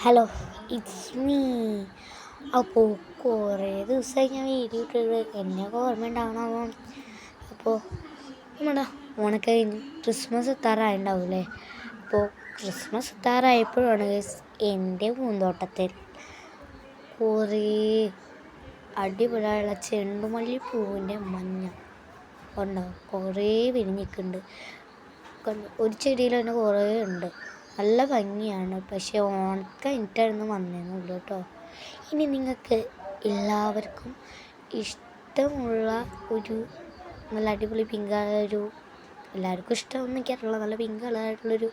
Hello, it's me. അപ്പോൾ കുറേ ദിവസമായി ഞാൻ വീഡിയോ ഇട്ടിട്ട് എന്നെയൊക്കെ ഓർമ്മ ഉണ്ടാവണമോ. അപ്പോൾ നമ്മുടെ ഓണൊക്കെ കഴിഞ്ഞ് ക്രിസ്മസ് എത്താറായിട്ടുണ്ടാവില്ലേ. അപ്പോൾ ക്രിസ്മസ് എത്താറായപ്പോഴാണ് എൻ്റെ പൂന്തോട്ടത്തിൽ കുറേ അടിപൊളിയുള്ള ചെണ്ടുമല്ലിപ്പൂവിൻ്റെ മഞ്ഞ ഉണ്ടാവും. കുറേ വിരിഞ്ഞിക്കുന്നുണ്ട്. ഒരു ചെടിയിൽ തന്നെ കുറേ ഉണ്ട്. നല്ല ഭംഗിയാണ്. പക്ഷേ കഴിഞ്ഞിട്ടായിരുന്നു വന്നേന്നുള്ളൂ കേട്ടോ. ഇനി നിങ്ങൾക്ക് എല്ലാവർക്കും ഇഷ്ടമുള്ള ഒരു നല്ല അടിപൊളി പിങ്ക് കളറൊരു എല്ലാവർക്കും ഇഷ്ടമൊന്നും എനിക്കറിയില്ല, നല്ല പിങ്ക് കളറായിട്ടുള്ളൊരു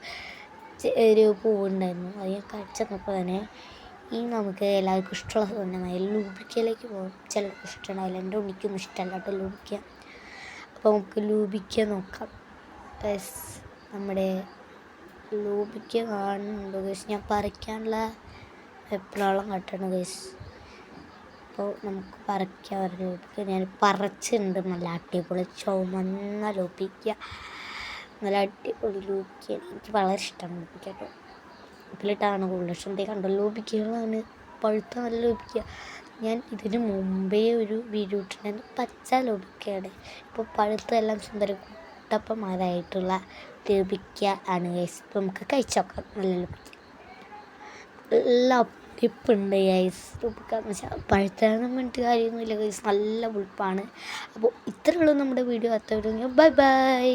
ഒരു പൂവുണ്ടായിരുന്നു. അത് ഞാൻ കഴിച്ചു തന്നപ്പോൾ തന്നെ നമുക്ക് എല്ലാവർക്കും ഇഷ്ടമുള്ള സാധനമായി ലൂബിക്കയിലേക്ക് പോകും. ചിലർക്ക് ഇഷ്ടമുണ്ടാവില്ല, എൻ്റെ ഉണ്ണിക്കും ഇഷ്ടമല്ല കേട്ടോ ലൂബിക്ക. അപ്പോൾ നമുക്ക് ലൂബിക്ക നോക്കാം. നമ്മുടെ ലൂബിക്ക കാണുന്നുണ്ടോ ഗൈസ്? ഞാൻ പറിക്കാനുള്ള വെപ്രാളം കാട്ടണം ഗൈസ്. അപ്പോൾ നമുക്ക് പറിക്കാൻ ഒരു ലൂബിക്ക ഞാൻ പറിച്ചിട്ടുണ്ട്. നല്ല അടിപൊളി ചുമന്ന ലൂബിക്ക, നല്ല അടിപൊളി ലൂബിക്ക. എനിക്ക് വളരെ ഇഷ്ടമാണ് ലൂബിക്ക കേട്ടോ. ഉപ്പിലിട്ടാണ് കൂടുതൽ ഇഷ്ടം. കണ്ടോ ലൂബിക്കകളാണ് പഴുത്ത നല്ല ലൂബിക്ക. ഞാൻ ഇതിന് മുമ്പേ ഒരു വീഡിയോ ഇട്ടിട്ടുണ്ടായിരുന്നു, പച്ച ലൂബിക്കയാണ്. ഇപ്പോൾ പഴുത്തെല്ലാം സുന്ദര കുട്ടപ്പന്മാരായിട്ടുള്ള ലൂബിക്ക ആണ് ഗൈസ്. ഇപ്പോൾ നമുക്ക് കഴിച്ചോക്കാം. നല്ല ലൂബിക്ക നല്ല പുളിപ്പുണ്ട് ഗൈസ്. ലൂബിക്ക എന്ന് വെച്ചാൽ പഴുത്താന്ന് പറഞ്ഞിട്ട് കാര്യമൊന്നുമില്ല ഗൈസ്, നല്ല പുളിപ്പാണ്. അപ്പോൾ ഇത്രയുള്ളൂ നമ്മുടെ വീഡിയോ. അത്രയും ബൈ ബൈ.